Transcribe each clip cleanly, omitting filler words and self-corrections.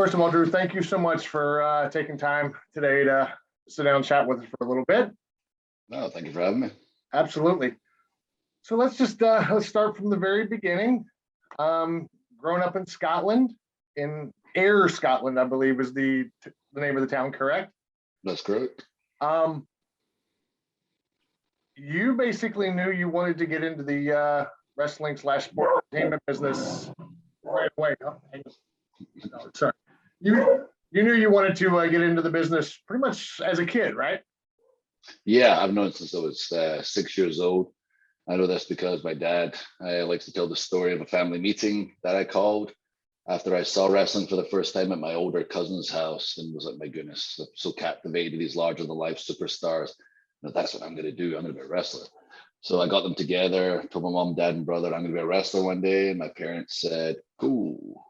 first of all, Drew, thank you so much for taking time today to sit down and chat with us for a little bit. No, thank you for having me. Absolutely. So let's let's start from the very beginning. Growing up in Scotland, in Ayr, Scotland, I believe is the name of the town, correct? That's correct. You basically knew you wanted to get into the wrestling / sport entertainment business right away. Oh, no, sorry. You knew you wanted to get into the business pretty much as a kid, right? Yeah, I've known since I was 6 years old. I know this because my dad likes to tell the story of a family meeting that I called after I saw wrestling for the first time at my older cousin's house, and was like, my goodness, I'm so captivated, these larger than life superstars. That's what I'm going to do. I'm going to be a wrestler. So I got them together, told my mom, dad, and brother, I'm going to be a wrestler one day. And my parents said, cool,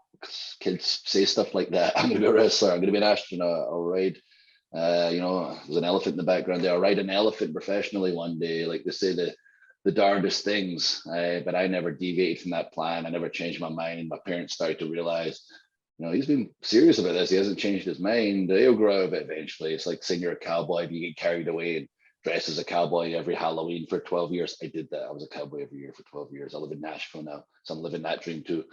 kids say stuff like that. I'm going to be a wrestler. I'm going to be an astronaut. All right. There's an elephant in the background there. I'll ride an elephant professionally one day. Like they say the darndest things, but I never deviated from that plan. I never changed my mind. My parents started to realize, he's been serious about this. He hasn't changed his mind. He'll grow out of it eventually. It's like saying you're a cowboy, but you get carried away and dress as a cowboy every Halloween for 12 years. I did that. I was a cowboy every year for 12 years. I live in Nashville now, so I'm living that dream too.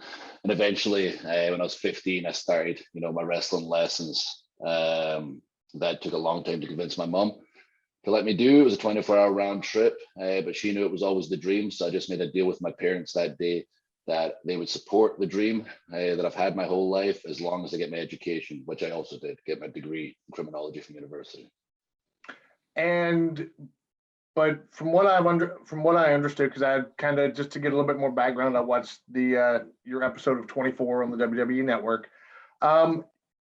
And eventually, when I was 15, I started, my wrestling lessons. That took a long time to convince my mom to let me do. It was a 24-hour round trip, but she knew it was always the dream. So I just made a deal with my parents that day that they would support the dream that I've had my whole life, as long as I get my education, which I also did, get my degree in criminology from university. But from what I understood, because I kind of, just to get a little bit more background, I watched your episode of 24 on the WWE Network.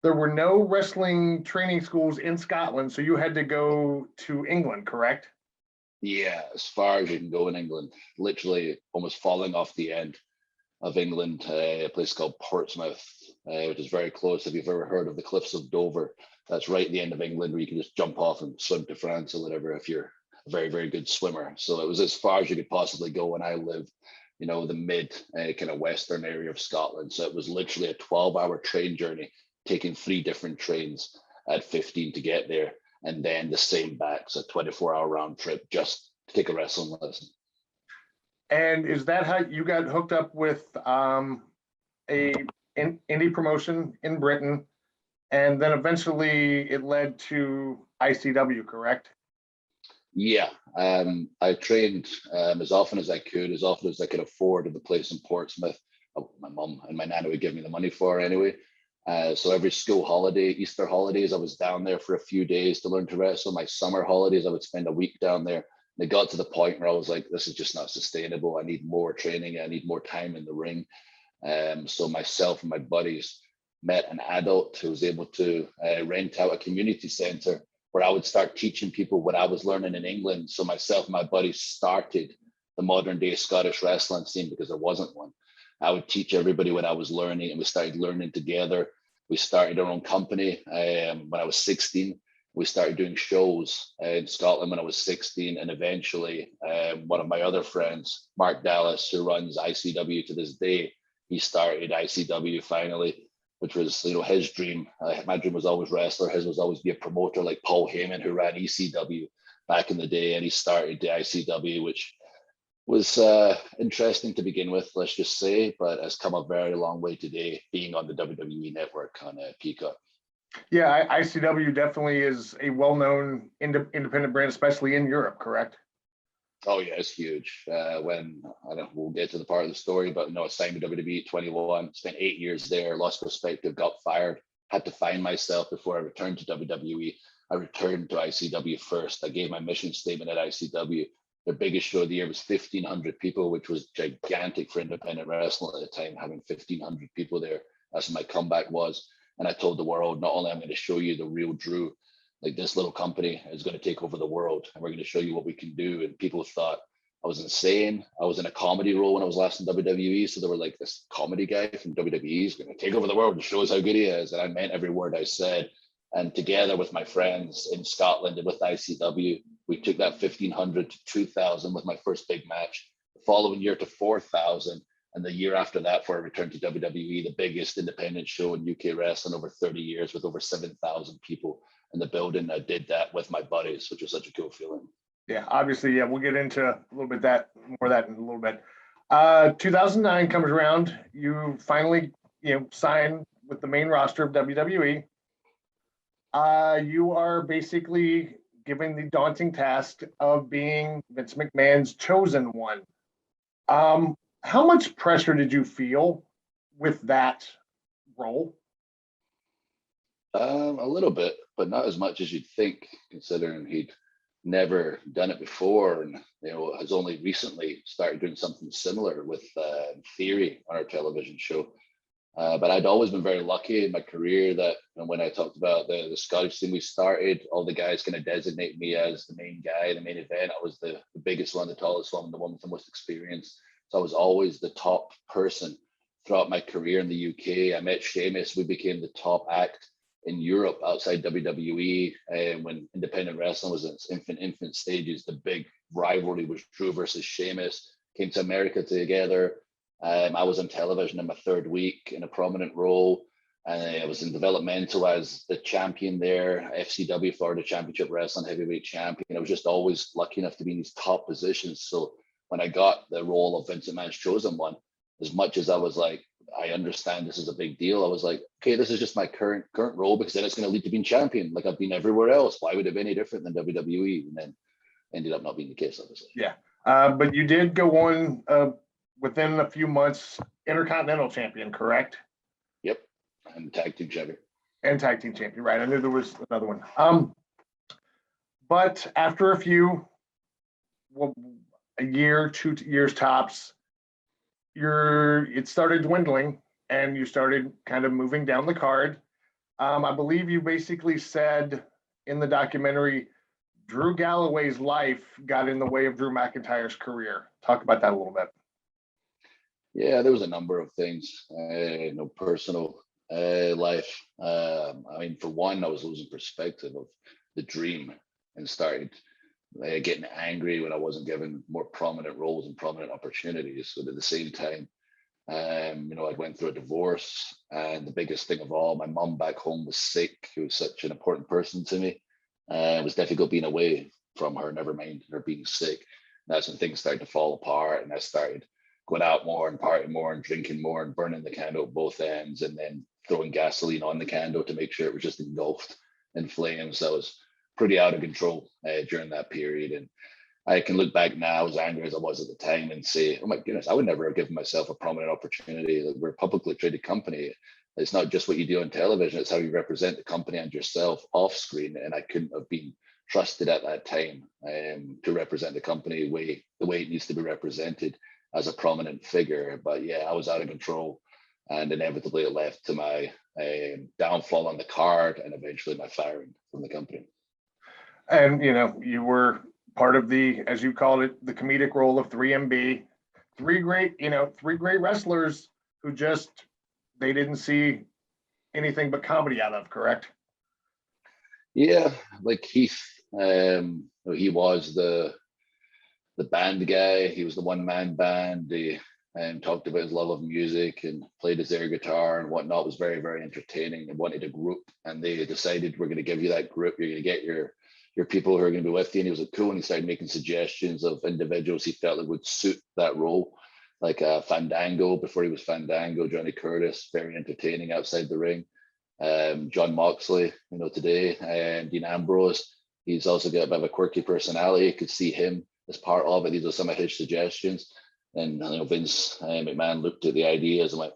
There were no wrestling training schools in Scotland, so you had to go to England, correct? Yeah, as far as you can go in England, literally almost falling off the end of England, a place called Portsmouth, which is very close. If you've ever heard of the Cliffs of Dover, that's right at the end of England, where you can just jump off and swim to France or whatever if you're a very, very good swimmer. So it was as far as you could possibly go when I lived, the mid kind of western area of Scotland. So it was literally a 12-hour train journey, taking 3 different trains at 15 to get there, and then the same back. So 24-hour round trip just to take a wrestling lesson. And is that how you got hooked up with a indie promotion in Britain, and then eventually it led to ICW, correct? Yeah, I trained as often as I could afford at the place in Portsmouth. My mum and my nana would give me the money for anyway. So every school holiday, Easter holidays, I was down there for a few days to learn to wrestle. My summer holidays, I would spend a week down there. And it got to the point where I was like, this is just not sustainable. I need more training. I need more time in the ring. So myself and my buddies met an adult who was able to rent out a community center where I would start teaching people what I was learning in England. So myself and my buddies started the modern day Scottish wrestling scene, because there wasn't one. I would teach everybody what I was learning, and we started learning together. We started our own company when I was 16. We started doing shows in Scotland when I was 16, and eventually one of my other friends, Mark Dallas, who runs ICW to this day, he started ICW finally, which was his dream. My dream was always wrestler. His was always be a promoter like Paul Heyman, who ran ECW back in the day, and he started the ICW, which was interesting to begin with, let's just say, but has come a very long way today, being on the WWE Network on Peacock. Yeah, ICW definitely is a well-known independent brand, especially in Europe, correct? Oh yeah, it's huge. We'll get to the part of the story, but I signed with WWE at 21, spent 8 years there, lost perspective, got fired, had to find myself before I returned to WWE. I returned to ICW first. I gave my mission statement at ICW. Their biggest show of the year was 1,500 people, which was gigantic for independent wrestling at the time, having 1,500 people there. That's what my comeback was. And I told the world, not only am I going to show you the real Drew, like this little company is going to take over the world, and we're going to show you what we can do. And people thought I was insane. I was in a comedy role when I was last in WWE. So they were like, this comedy guy from WWE is going to take over the world and show us how good he is. And I meant every word I said. And together with my friends in Scotland and with ICW, we took that 1,500 to 2,000 with my first big match. The following year to 4,000. And the year after that, before I returned to WWE, the biggest independent show in UK wrestling over 30 years with over 7,000 people in the building. I did that with my buddies, which was such a cool feeling. Yeah, obviously, yeah, we'll get into a little bit more of that in a little bit. 2009 comes around. You finally, sign with the main roster of WWE. You are basically given the daunting task of being Vince McMahon's chosen one. How much pressure did you feel with that role? A little bit, but not as much as you'd think, considering he'd never done it before, and has only recently started doing something similar with Theory on our television show. But I'd always been very lucky in my career that when I talked about the Scottish team we started, all the guys kind of designate me as the main guy, the main event. I was the biggest one, the tallest one, the one with the most experience. So I was always the top person throughout my career in the UK. I met Sheamus. We became the top act in Europe outside WWE. And when independent wrestling was in its infant stages, the big rivalry was Drew versus Sheamus. Came to America together. I was on television in my third week in a prominent role. And I was in developmental as the champion there, FCW, Florida Championship Wrestling Heavyweight Champion. I was just always lucky enough to be in these top positions. So when I got the role of Vince McMahon's chosen one, as much as I was like, I understand this is a big deal, I was like, okay, this is just my current role, because then it's going to lead to being champion. Like I've been everywhere else. Why would it be any different than WWE? And then ended up not being the case, obviously. Yeah. But you did go on within a few months, Intercontinental Champion, correct? Yep. And tag team champion. And tag team champion, right? I knew there was another one. But after a year, 2 years tops, it started dwindling, and you started kind of moving down the card. I believe you basically said in the documentary, Drew Galloway's life got in the way of Drew McIntyre's career. Talk about that a little bit. Yeah, there was a number of things. Personal life. I mean, for one, I was losing perspective of the dream and started getting angry when I wasn't given more prominent roles and prominent opportunities. But at the same time, I went through a divorce, and the biggest thing of all, my mom back home was sick, who was such an important person to me. It was difficult being away from her, never mind her being sick. That's when things started to fall apart, and I started going out more and partying more and drinking more and burning the candle at both ends, and then throwing gasoline on the candle to make sure it was just engulfed in flames. I was pretty out of control during that period. And I can look back now, as angry as I was at the time, and say, oh my goodness, I would never have given myself a prominent opportunity. We're a publicly traded company. It's not just what you do on television, it's how you represent the company and yourself off screen. And I couldn't have been trusted at that time to represent the company the way it needs to be represented as a prominent figure. But yeah, I was out of control, and inevitably it led to my downfall on the card and eventually my firing from the company. And you were part of the, as you called it, the comedic role of 3MB. Three great wrestlers who they didn't see anything but comedy out of, correct? Yeah, like Heath, he was the band guy. He was the one-man band. He talked about his love of music and played his air guitar and whatnot. It was very, very entertaining. They wanted a group, and they decided, we're going to give you that group. You're going to get your people who are going to be with you. And he was like, cool. And he started making suggestions of individuals he felt that would suit that role, like Fandango before he was Fandango, Johnny Curtis, very entertaining outside the ring. John Moxley, today, Dean Ambrose. He's also got a bit of a quirky personality. You could see him as part of it. These are some of his suggestions. And Vince McMahon looked at the ideas and went,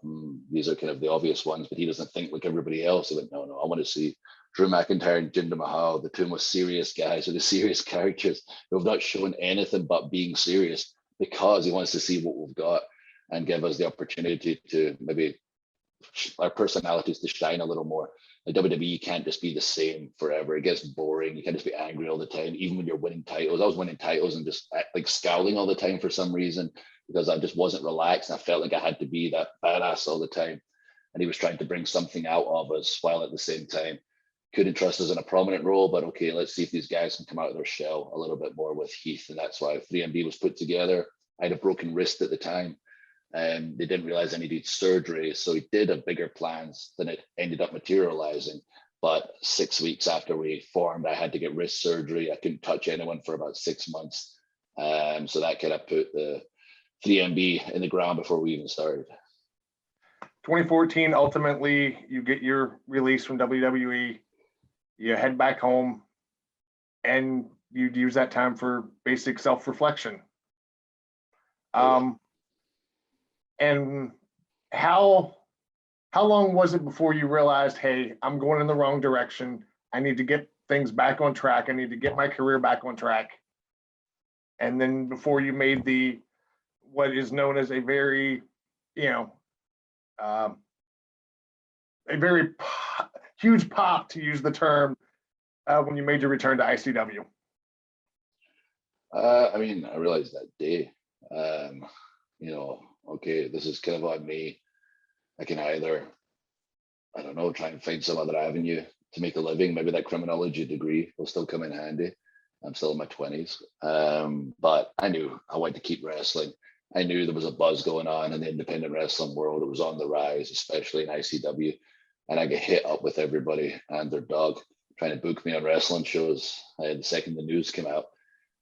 these are kind of the obvious ones, but he doesn't think like everybody else. He went, no, I want to see Drew McIntyre and Jinder Mahal, the two most serious guys, or the serious characters who have not shown anything but being serious, because he wants to see what we've got and give us the opportunity to maybe our personalities to shine a little more. Like WWE can't just be the same forever. It gets boring. You can't just be angry all the time, even when you're winning titles. I was winning titles and just like scowling all the time for some reason, because I just wasn't relaxed. And I felt like I had to be that badass all the time. And he was trying to bring something out of us while at the same time couldn't trust us in a prominent role. But okay, let's see if these guys can come out of their shell a little bit more with Heath. And that's why 3MB was put together. I had a broken wrist at the time. They didn't realize I needed surgery. So he did have bigger plans than it ended up materializing. But 6 weeks after we formed, I had to get wrist surgery. I couldn't touch anyone for about 6 months. So that kind of put the 3MB in the ground before we even started. 2014, ultimately, you get your release from WWE. You head back home, and you'd use that time for basic self-reflection. And how long was it before you realized, hey, I'm going in the wrong direction. I need to get things back on track. I need to get my career back on track. And then before you made what is known as a very, a very huge pop, to use the term, when you made your return to ICW. I mean, I realized that day, okay, this is kind of on me. I can either, I don't know, try and find some other avenue to make a living. Maybe that criminology degree will still come in handy. I'm still in my 20s. But I knew I wanted to keep wrestling. I knew there was a buzz going on in the independent wrestling world. It was on the rise, especially in ICW. And I get hit up with everybody and their dog trying to book me on wrestling shows. The second the news came out.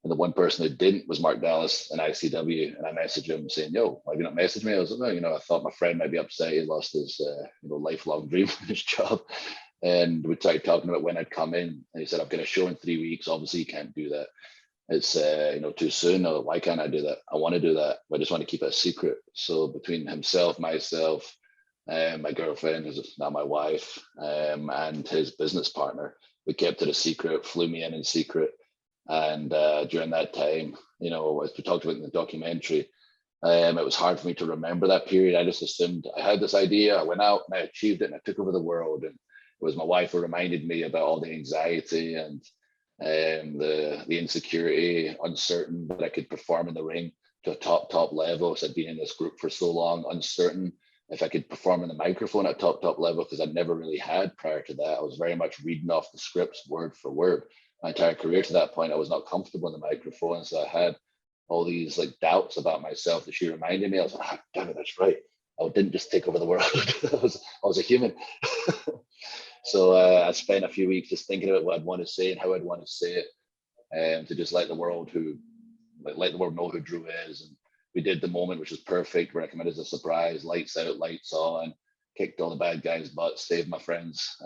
And the one person who didn't was Mark Dallas in ICW. And I messaged him saying, yo, why have you not messaged me? I was like, I thought my friend might be upset. He lost his lifelong dream in his job. And we started talking about when I'd come in. And he said, I've got a show in 3 weeks. Obviously, you can't do that. It's too soon. No, why can't I do that? I want to do that, but I just want to keep it a secret. So between himself, myself, my girlfriend, who's now my wife, and his business partner, we kept it a secret, flew me in secret. And during that time, as we talked about in the documentary, it was hard for me to remember that period. I just assumed I had this idea, I went out and I achieved it and I took over the world. And it was my wife who reminded me about all the anxiety and the insecurity, uncertain that I could perform in the ring to a top level. So I'd been in this group for so long, uncertain if I could perform in the microphone at top level, because I'd never really had prior to that. I was very much reading off the scripts word for word. My entire career to that point, I was not comfortable in the microphone. So I had all these doubts about myself that she reminded me. I was like, damn it, that's right. I didn't just take over the world. I was a human. So I spent a few weeks just thinking about what I'd want to say and how I'd want to say it, and to just let the world know who Drew is. And we did the moment, which was perfect, where I came in as a surprise, lights out, lights on, kicked all the bad guys' butts, saved my friend's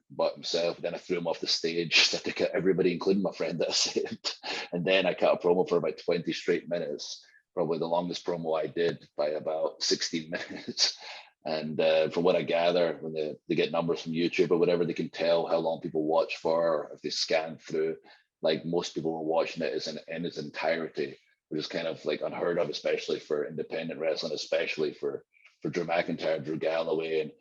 butt himself. Then I threw him off the stage. So I took out everybody, including my friend that I saved. And then I cut a promo for about 20 straight minutes, probably the longest promo I did by about 16 minutes. And from what I gather, when they get numbers from YouTube or whatever, they can tell how long people watch for, or if they scan through. Like, most people were watching it in its entirety, which is kind of unheard of, especially for independent wrestling, especially for Drew McIntyre, Drew Galloway.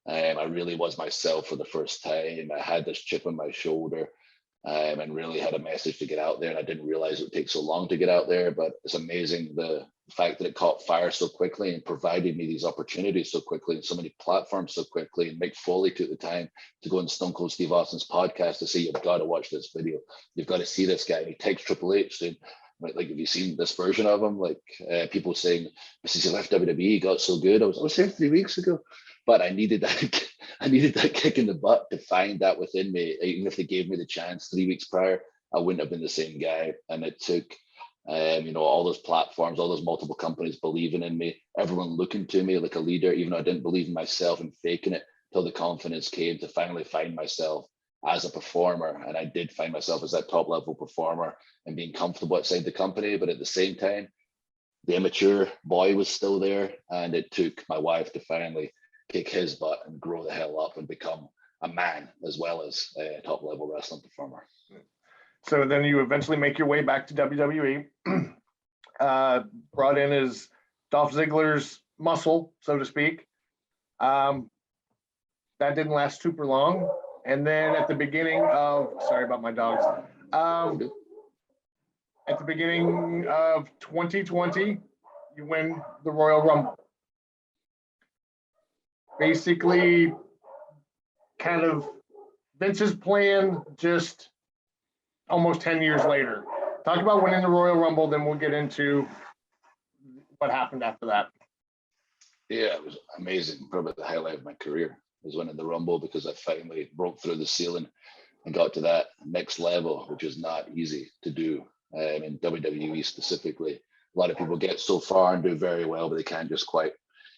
And I really was myself for the first time. I had this chip on my shoulder, and really had a message to get out there. And I didn't realize it would take so long to get out there, but it's amazing the fact that it caught fire so quickly and provided me these opportunities so quickly and so many platforms so quickly. And Mick Foley took the time to go on Stone Cold Steve Austin's podcast to say, you've got to watch this video. You've got to see this guy. And he texts Triple H saying, have you seen this version of him? People saying, since he left WWE, got so good. I was there 3 weeks ago, but I needed that. I needed that kick in the butt to find that within me. Even if they gave me the chance 3 weeks prior, I wouldn't have been the same guy. And it took, all those platforms, all those multiple companies believing in me, everyone looking to me like a leader, even though I didn't believe in myself, and faking it till the confidence came to finally find myself as a performer. And I did find myself as that top level performer and being comfortable outside the company. But at the same time, the immature boy was still there. And it took my wife to finally kick his butt and grow the hell up and become a man as well as a top level wrestling performer. So then you eventually make your way back to WWE, brought in as Dolph Ziggler's muscle, so to speak. That didn't last super long. And then at the beginning of, sorry about my dogs. At the beginning of 2020, you win the Royal Rumble. Basically, kind of Vince's plan, just almost 10 years later. Talk about winning the Royal Rumble, then we'll get into what happened after that. Yeah, it was amazing. Probably the highlight of my career was winning the Rumble, because I finally broke through the ceiling and got to that next level, which is not easy to do in WWE specifically. A lot of people get so far and do very well, but they can't just quite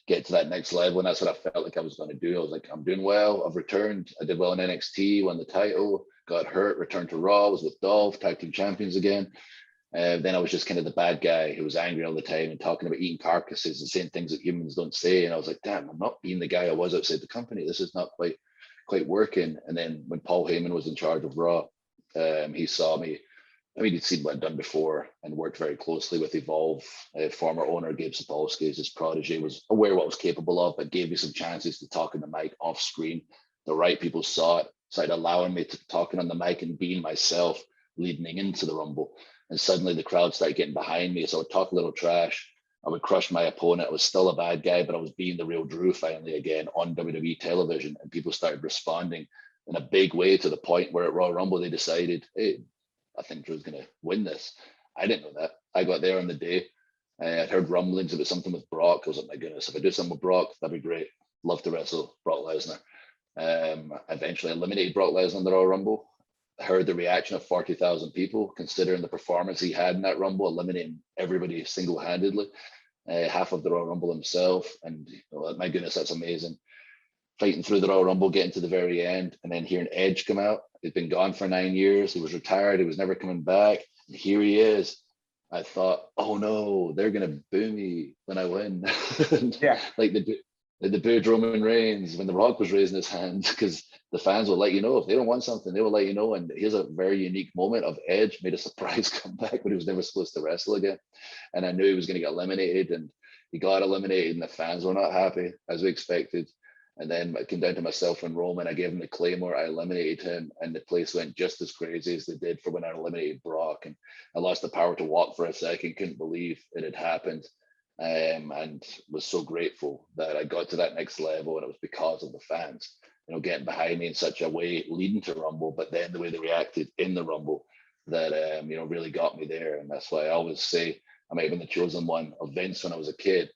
get to that next level. And that's what I felt like I was going to do. I was like, I'm doing well. I've returned. I did well in NXT, won the title, got hurt, returned to Raw, was with Dolph, tag team champions again. Then I was just kind of the bad guy who was angry all the time and talking about eating carcasses and saying things that humans don't say. And I was like, damn, I'm not being the guy I was outside the company. This is not quite working. And then when Paul Heyman was in charge of Raw, he saw me. I mean, he'd seen what I'd done before and worked very closely with Evolve. Former owner Gabe Sapolsky, his protege, was aware of what I was capable of, but gave me some chances to talk on the mic off screen. The right people saw it, started allowing me to talking on the mic and being myself leading into the Rumble. And suddenly the crowd started getting behind me. So I would talk a little trash. I would crush my opponent. I was still a bad guy, but I was being the real Drew finally again on WWE television. And people started responding in a big way, to the point where at Royal Rumble, they decided, hey, I think Drew's going to win this. I didn't know that. I got there on the day. I'd heard rumblings about something with Brock. I was like, my goodness, if I do something with Brock, that'd be great. Love to wrestle Brock Lesnar. I eventually eliminated Brock Lesnar in the Royal Rumble. I heard the reaction of 40,000 people, considering the performance he had in that Rumble, eliminating everybody single-handedly, half of the Royal Rumble himself. And my goodness, that's amazing. Fighting through the Royal Rumble, getting to the very end, and then hearing Edge come out. He'd been gone for 9 years. He was retired. He was never coming back. And here he is. I thought, oh no, they're going to boo me when I win. Yeah. Like the booed Roman Reigns when The Rock was raising his hand, because the fans will let you know if they don't want something, they will let you know. And here's a very unique moment of Edge made a surprise comeback when he was never supposed to wrestle again. And I knew he was going to get eliminated, and he got eliminated, and the fans were not happy as we expected. And then it came down to myself and Roman. I gave him the Claymore. I eliminated him, and the place went just as crazy as they did for when I eliminated Brock. And I lost the power to walk for a second. Couldn't believe it had happened, and was so grateful that I got to that next level. And it was because of the fans, getting behind me in such a way leading to Rumble, but then the way they reacted in the Rumble that really got me there. And that's why I always say I might have been the chosen one of Vince when I was a kid.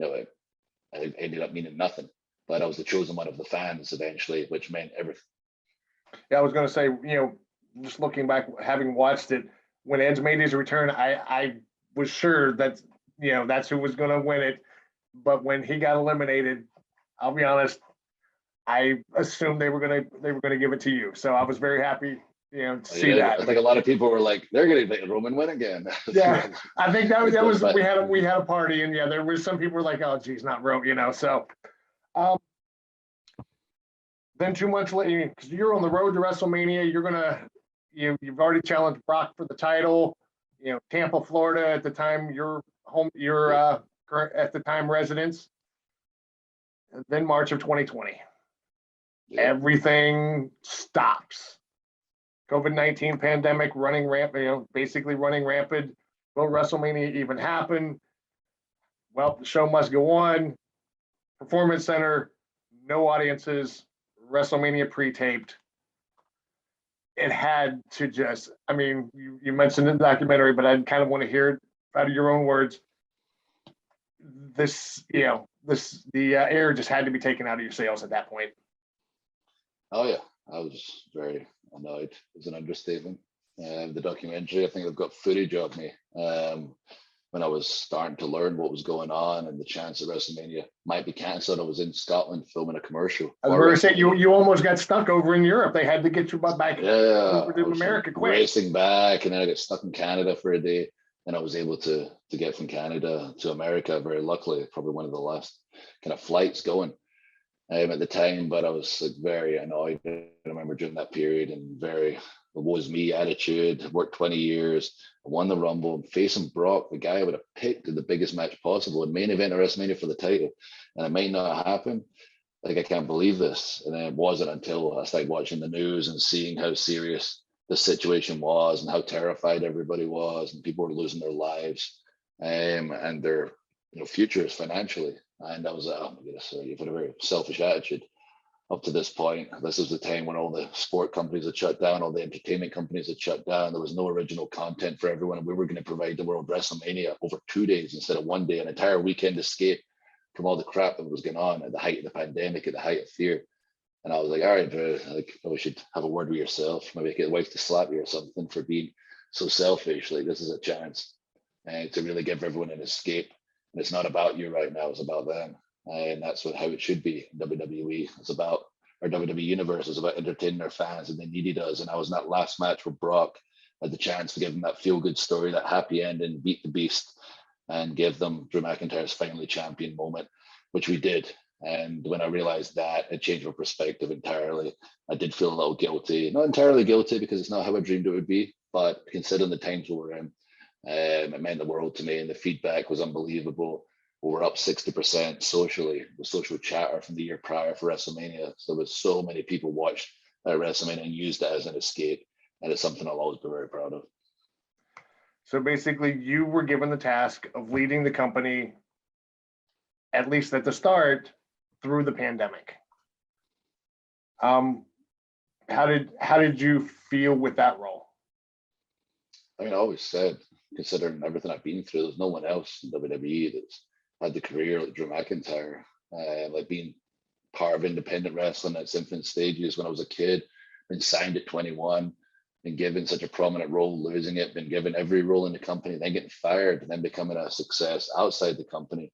I ended up meaning nothing. But I was the chosen one of the fans eventually, which meant everything. Yeah, I was going to say, just looking back, having watched it, when Edge made his return, I was sure that, that's who was going to win it. But when he got eliminated, I'll be honest, I assumed they were going to give it to you. So I was very happy, to see that. I think a lot of people were like, they're going to make Roman win again. Yeah, I think that was we had a party, and yeah, there was some people were like, oh, geez, not Roman, so. Then 2 months later, because you're on the road to WrestleMania, you've already challenged Brock for the title. Tampa, Florida at the time, your current at the time residence. And then March of 2020, Everything stops. COVID-19 pandemic running rampant, basically running rampant. Will WrestleMania even happen? Well, the show must go on. Performance Center, no audiences, WrestleMania pre-taped. It had to just, you mentioned in the documentary, but I kind of want to hear it out of your own words. The air just had to be taken out of your sails at that point. Oh yeah, I was very annoyed. It's an understatement. The documentary, I think I've got footage of me when I was starting to learn what was going on and the chance that WrestleMania might be cancelled. I was in Scotland filming a commercial. I was going to say, you almost got stuck over in Europe. They had to get you back over to America quick. Racing back, and then I got stuck in Canada for a day. And I was able to get from Canada to America very luckily, probably one of the last kind of flights going at the time. But I was very annoyed. I remember during that period, and very woe is me attitude. Worked 20 years, won the Rumble, facing Brock, the guy I would have picked in the biggest match possible, and main event of WrestleMania for the title, and it might not happen. Like, I can't believe this. And then it wasn't until I started watching the news and seeing how serious the situation was and how terrified everybody was, and people were losing their lives and their futures financially. And I was like, oh my goodness, you've had a very selfish attitude. Up to this point, this was the time when all the sport companies had shut down, all the entertainment companies had shut down. There was no original content for everyone, and we were going to provide the world WrestleMania over 2 days instead of 1 day, an entire weekend escape from all the crap that was going on at the height of the pandemic, at the height of fear. And I was like, all right, Drew, like, we should have a word with yourself. Maybe get a wife to slap you or something for being so selfish. Like, this is a chance to really give everyone an escape. And it's not about you right now, it's about them. And that's how it should be. WWE, it's about our WWE universe, is about entertaining our fans, and they needed us. And I was in that last match where Brock had the chance to give them that feel good story, that happy ending, beat the beast, and give them Drew McIntyre's finally champion moment, which we did. And when I realized that, it changed my perspective entirely. I did feel a little guilty, not entirely guilty because it's not how I dreamed it would be, but considering the times we were in, it meant the world to me, and the feedback was unbelievable. We were up 60% socially, the social chatter from the year prior for WrestleMania. So there was so many people watched WrestleMania and used it as an escape, and it's something I'll always be very proud of. So basically, you were given the task of leading the company, at least at the start, through the pandemic. How did you feel with that role? I mean, I always said, considering everything I've been through, there's no one else in WWE that's had the career like Drew McIntyre, like being part of independent wrestling at its infant stages when I was a kid, been signed at 21, been given such a prominent role, losing it, been given every role in the company, then getting fired, and then becoming a success outside the company.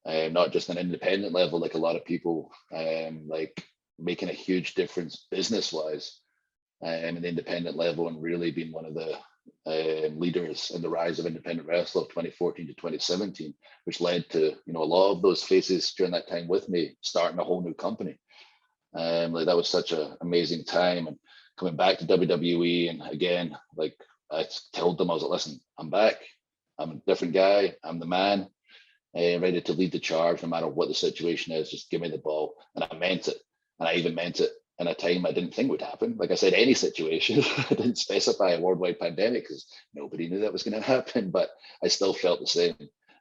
Not just an independent level, like a lot of people, like making a huge difference business-wise in the independent level, and really being one of the leaders in the rise of independent wrestling of 2014 to 2017, which led to a lot of those faces during that time with me starting a whole new company. Like, that was such an amazing time, and coming back to WWE, and again, like, I told them, I was like, listen, I'm back, I'm a different guy, I'm the man. Ready to lead the charge no matter what the situation is. Just give me the ball. And I meant it. And I even meant it in a time I didn't think would happen. Like I said, any situation. I didn't specify a worldwide pandemic because nobody knew that was going to happen. But I still felt the same.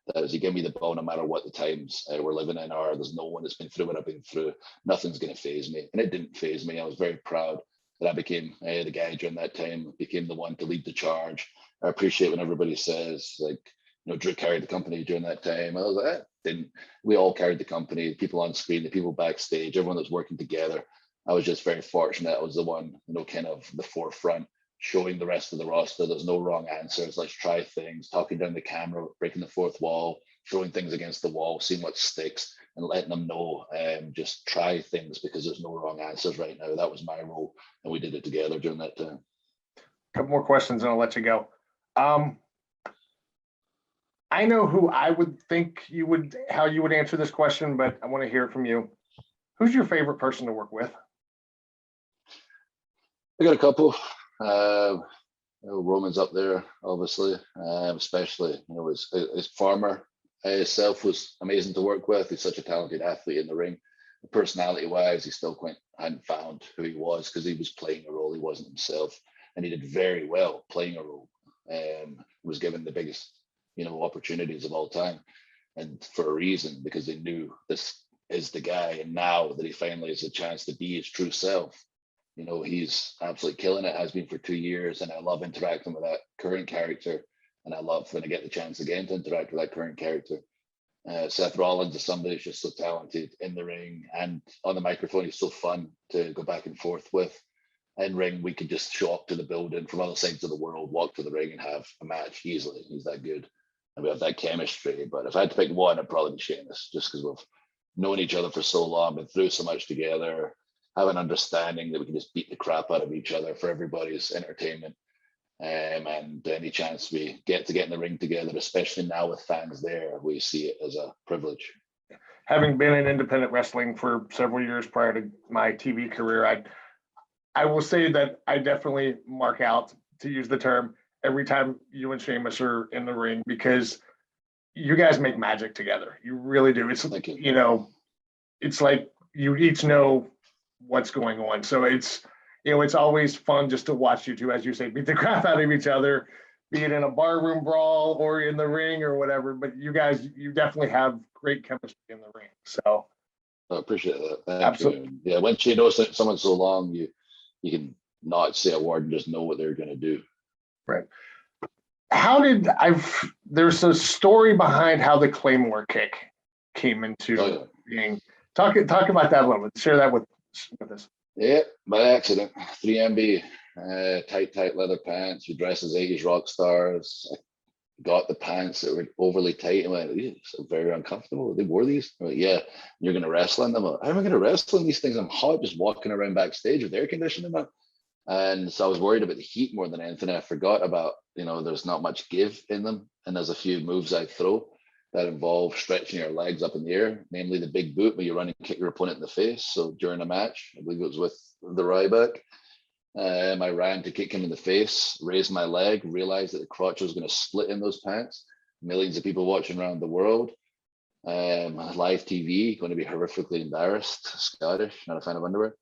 That was, you give me the ball no matter what the times we're living in are. There's no one that's been through what I've been through. Nothing's going to phase me. And it didn't phase me. I was very proud that I became the guy during that time, became the one to lead the charge. I appreciate when everybody says, like, Drew carried the company during that time. I was like, didn't. We all carried the company, the people on screen, the people backstage, everyone that was working together. I was just very fortunate. I was the one, kind of the forefront, showing the rest of the roster there's no wrong answers. Let's try things, talking down the camera, breaking the fourth wall, throwing things against the wall, seeing what sticks, and letting them know, just try things because there's no wrong answers right now. That was my role, and we did it together during that time. A couple more questions and I'll let you go. I know who I would think how you would answer this question, but I want to hear it from you. Who's your favorite person to work with? I got a couple. Roman's up there, obviously, especially, his Farmer himself was amazing to work with. He's such a talented athlete in the ring. Personality-wise, he still hadn't found who he was because he was playing a role. He wasn't himself, and he did very well playing a role. Was given the biggest opportunities of all time, and for a reason, because they knew this is the guy. And now that he finally has a chance to be his true self, he's absolutely killing it, has been for 2 years. And I love interacting with that current character, and I love when I get the chance again to interact with that current character. Seth Rollins is somebody who's just so talented in the ring and on the microphone. He's so fun to go back and forth with. In ring, we could just show up to the building from other sides of the world, walk to the ring, and have a match easily. He's that good. And we have that chemistry. But if I had to pick one, I'd probably be Sheamus, just because we've known each other for so long, been through so much together, have an understanding that we can just beat the crap out of each other for everybody's entertainment. And any chance we get to get in the ring together, especially now with fans there, we see it as a privilege. Having been in independent wrestling for several years prior to my TV career, I will say that I definitely mark out, to use the term, every time you and Sheamus are in the ring, because you guys make magic together. You really do. It's, it's like you each know what's going on. So it's, it's always fun just to watch you two, as you say, beat the crap out of each other, be it in a barroom brawl or in the ring or whatever. But you guys, you definitely have great chemistry in the ring. So I appreciate that. Thank absolutely. You. Yeah, once you know someone so long, you can not say a word and just know what they're going to do. Right. There's a story behind how the Claymore kick came into Oh, yeah. being. Talk about that a little bit. Share that with us. Yeah, by accident. 3MB, tight leather pants. We dress as 80s rock stars. I got the pants that were overly tight and went, it's very uncomfortable. They wore these. I'm like, yeah, you're going to wrestle in them. I'm like, how am I going to wrestle in these things? I'm hot just walking around backstage with air conditioning on. And so I was worried about the heat more than anything. I forgot about, there's not much give in them. And there's a few moves I throw that involve stretching your legs up in the air, namely the big boot where you run and kick your opponent in the face. So during a match, I believe it was with the Ryback, I ran to kick him in the face, raised my leg, realized that the crotch was going to split in those pants. Millions of people watching around the world. Live TV, going to be horrifically embarrassed, Scottish, not a fan of underwear.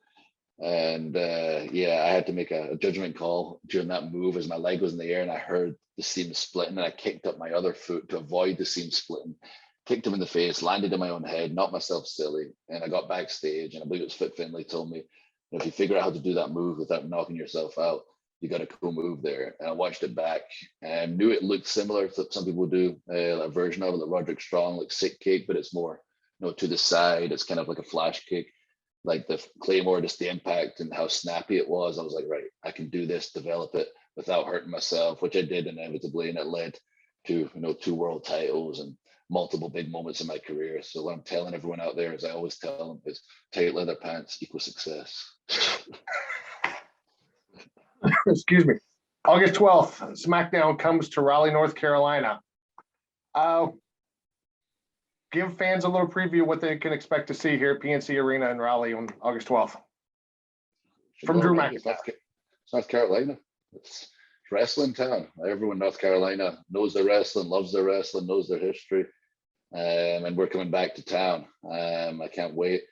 And I had to make a judgment call during that move as my leg was in the air and I heard the seam splitting, and I kicked up my other foot to avoid the seam splitting, kicked him in the face, landed in my own head, knocked myself silly, and I got backstage, and I believe it was Fit Finlay told me, if you figure out how to do that move without knocking yourself out, you got a cool move there. And I watched it back and knew it looked similar to some people do, a version of it, like Roderick Strong, like sick kick, but it's more, to the side. It's kind of like a flash kick. Like the Claymore, just the impact and how snappy it was. I was like, right, I can do this, develop it without hurting myself, which I did inevitably. And it led to, 2 world titles and multiple big moments in my career. So what I'm telling everyone out there, as I always tell them, is tight leather pants equals success. Excuse me. August 12th, SmackDown comes to Raleigh, North Carolina. Give fans a little preview of what they can expect to see here at PNC Arena in Raleigh on August 12th. From Drew McIntyre. North Carolina. It's wrestling town. Everyone in North Carolina knows their wrestling, loves their wrestling, knows their history. And we're coming back to town. I can't wait.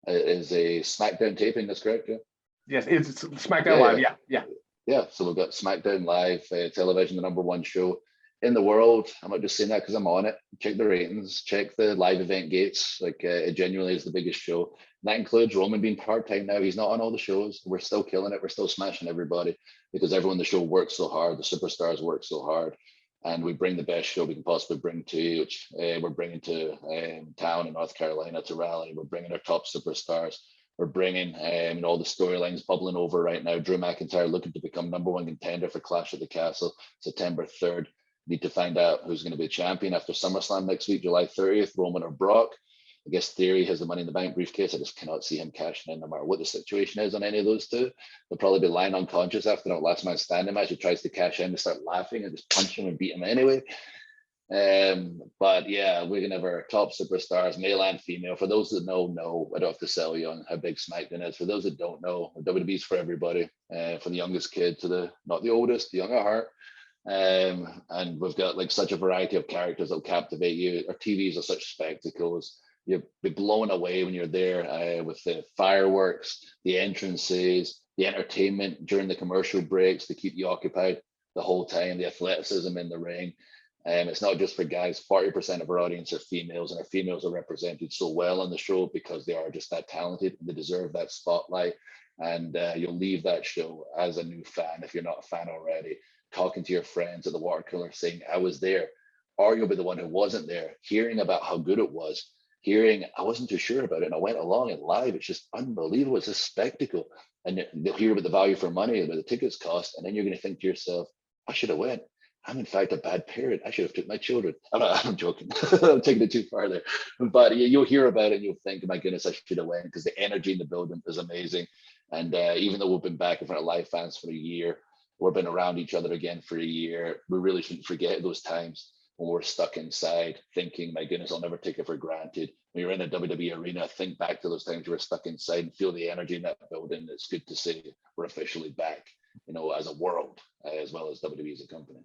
It is a SmackDown taping, that's correct, yeah? Yes, it's SmackDown Live, yeah. Yeah, so we've got SmackDown Live television, the #1 show in the world. I'm not just saying that because I'm on it. Check the ratings, check the live event gates. Like it genuinely is the biggest show. And that includes Roman being part-time now. He's not on all the shows. We're still killing it. We're still smashing everybody because everyone in the show works so hard. The superstars work so hard. And we bring the best show we can possibly bring to you, which we're bringing to town in North Carolina, to Raleigh. We're bringing our top superstars. We're bringing all the storylines bubbling over right now. Drew McIntyre looking to become #1 contender for Clash at the Castle, September 3rd. Need to find out who's going to be champion after SummerSlam next week, July 30th, Roman or Brock. I guess Theory has the Money in the Bank briefcase. I just cannot see him cashing in no matter what the situation is on any of those two. They'll probably be lying unconscious after that last man standing match. He tries to cash in, to start laughing and just punch him and beat him anyway. But yeah, we're gonna have our top superstars, male and female. For those that know, I don't have to sell you on how big SmackDown is. For those that don't know, WWE's for everybody, from the youngest kid to the not the oldest, the young at heart. And we've got like such a variety of characters that'll captivate you. Our TVs are such spectacles. You'll be blown away when you're there with the fireworks, the entrances, the entertainment during the commercial breaks to keep you occupied the whole time, the athleticism in the ring. It's not just for guys. 40% of our audience are females, and our females are represented so well on the show because they are just that talented and they deserve that spotlight. And you'll leave that show as a new fan, if you're not a fan already, talking to your friends at the water cooler saying, I was there. Or you'll be the one who wasn't there, hearing about how good it was, hearing, I wasn't too sure about it, and I went along and live. It's just unbelievable. It's a spectacle. And they'll hear about the value for money, about the tickets cost, and then you're going to think to yourself, I should have went. I'm in fact a bad parent. I should have took my children. I'm joking. I'm taking it too far there. But you'll hear about it and you'll think, my goodness, I should have went, because the energy in the building is amazing. And even though we've been back in front of live fans for a year, we've been around each other again for a year, we really shouldn't forget those times when we're stuck inside thinking, my goodness, I'll never take it for granted. When you're in a WWE arena, think back to those times you were stuck inside and feel the energy in that building. It's good to see we're officially back, as a world, as well as WWE as a company.